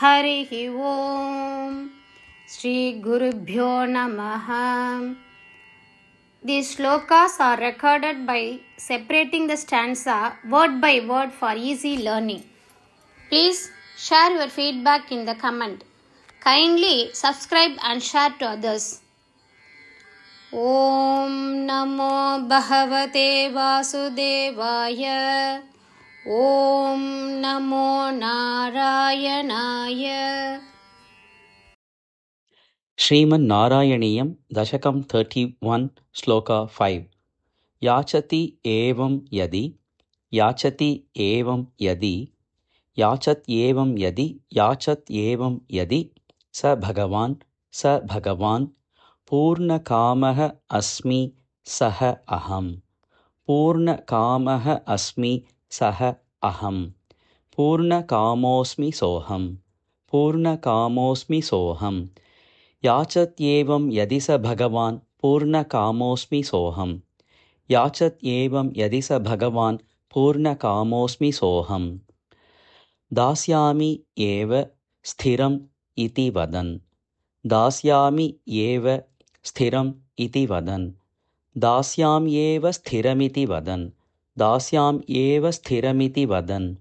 हरिः ओम श्री गुरुभ्यो नमः. These shlokas are recorded by separating the stanza word by word for easy learning. Please share your feedback in the comment. Kindly subscribe and share to others. Om Namo Bhagavate Vasudevaya. Om Namo Narayanaya. Sriman Narayaniyam Dashakam 31 Shloka 5 Yachati evam yadi Yachati evam yadi Yachat evam yadi Yachat evam yadi Sa Bhagavan Purna Kamaha Asmi Saha Aham Purna Kamaha Asmi Saha Aham Purna Kamosmi Soham Purna Kamosmi Soham याचत्येवं यदि स भगवान् पूर्णकामोऽस्मि सोऽहम् याचत्येवं यदि स भगवान् पूर्णकामोऽस्मि सोऽहम् दास्यामि एव स्थिरम् इति वदन् दास्यामि एव स्थिरम् इति वदन् दास्याम्येव स्थिरमिति वदन् दास्याम्येव स्थिरमिति वदन्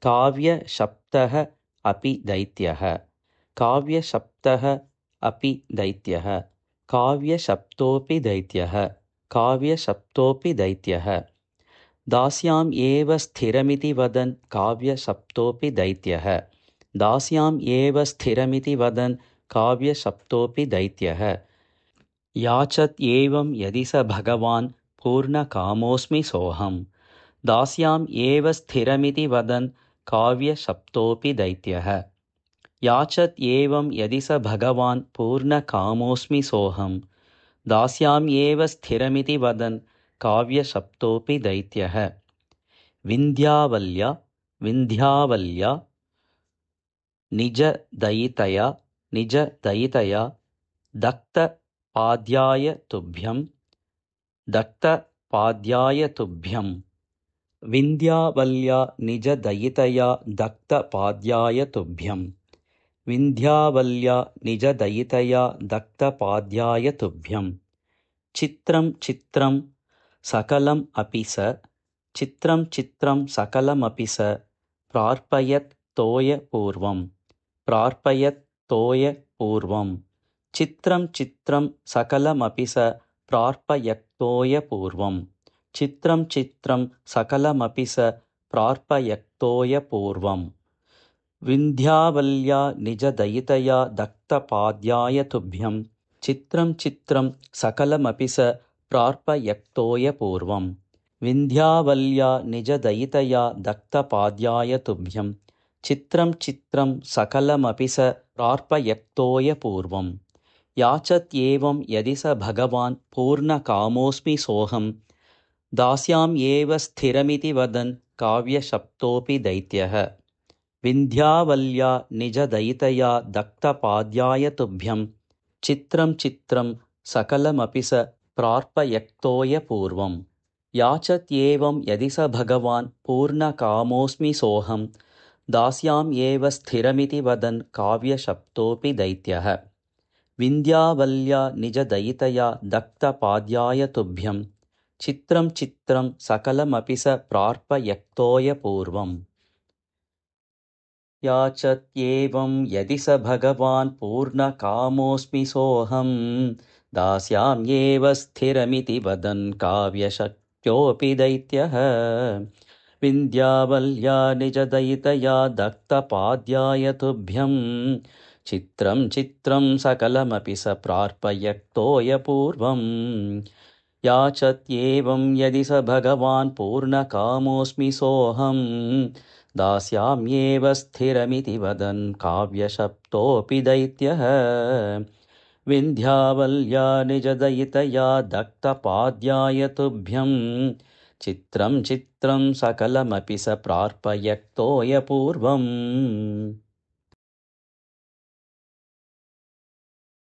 काव्यशप्तः अपि दैत्यः काव्यशप्तः अपि दैत्यः काव्यशप्तोऽपि दैत्यः काव्यशप्तोऽपि दैत्यः दास्याम् एव स्थिरमिति वदन् काव्यशप्तोऽपि दैत्यः दास्याम् एव स्थिरमिति वदन् काव्यशप्तोऽपि दैत्यः याचत् एवं यदि स भगवान् पूर्णकामोऽस्मि सोऽहम् दास्याम् एव स्थिरमिति वदन् काव्यशप्तोऽपि दैत्यः याचत् एवं यदि स भगवान् पूर्णकामोऽस्मि सोऽहम् दास्याम्येव स्थिरमिति वदन् काव्यशप्तोऽपि दैत्यः विन्ध्यावल्या निजदयितया दत्तपाद्याय तुभ्यं विन्ध्यावल्या निजदयितया दत्तपाद्याय तुभ्यं विन्ध्यावल्या निजदयितया दत्तपाद्याय तुभ्यं चित्रं चित्रं सकलमपि स प्रार्पयत् तोयपूर्वं चित्रं चित्रं सकलमपि स प्रार्पयत्तोयपूर्वं चित्रं चित्रं सकलमपि स प्रार्पयत्तोयपूर्वम् विन्ध्यावल्या निजदयितया दत्तपाद्याय तुभ्यं चित्रं चित्रं सकलमपि स प्रार्पयत्तोयपूर्वं विन्ध्यावल्या निजदयितया दत्तपाद्याय तुभ्यं चित्रं चित्रं सकलमपि स प्रार्पयत्तोयपूर्वं याचत्येवं यदि स भगवान् पूर्णकामोऽस्मि सोऽहम् दास्याम्येव स्थिरमिति वदन् काव्यशप्तोऽपि दैत्यः विन्ध्यावल्या निजदयितया दत्तपाद्याय तुभ्यं चित्रं चित्रं सकलमपि स प्रार्पयत्तोयपूर्वं याचत्येवं यदि स भगवान् पूर्णकामोऽस्मि सोऽहम् दास्याम्येव स्थिरमिति वदन् काव्यशप्तोऽपि दैत्यः विन्ध्यावल्या निजदयितया दत्तपाद्याय तुभ्यं चित्रं चित्रं सकलमपि स प्रार्पयत्तोयपूर्वम् याचत्येवं यदि स भगवान् पूर्णकामोऽस्मि सोऽहम् दास्याम्येव स्थिरमिति वदन् काव्यशप्तोऽपि दैत्यः विन्ध्यावल्या निजदयितया दत्तपाद्याय तुभ्यं चित्रं चित्रं सकलमपि स प्रार्पयत्तोयपूर्वम् याचत्येवं यदि स भगवान् पूर्णकामोऽस्मि सोऽहम् दास्याम्येव स्थिरमिति वदन् काव्यशप्तोऽपि दैत्यः विन्ध्यावल्या निजदयितया दत्तपाद्याय तुभ्यं चित्रं चित्रं सकलमपि स प्रार्पयत्तोयपूर्वम्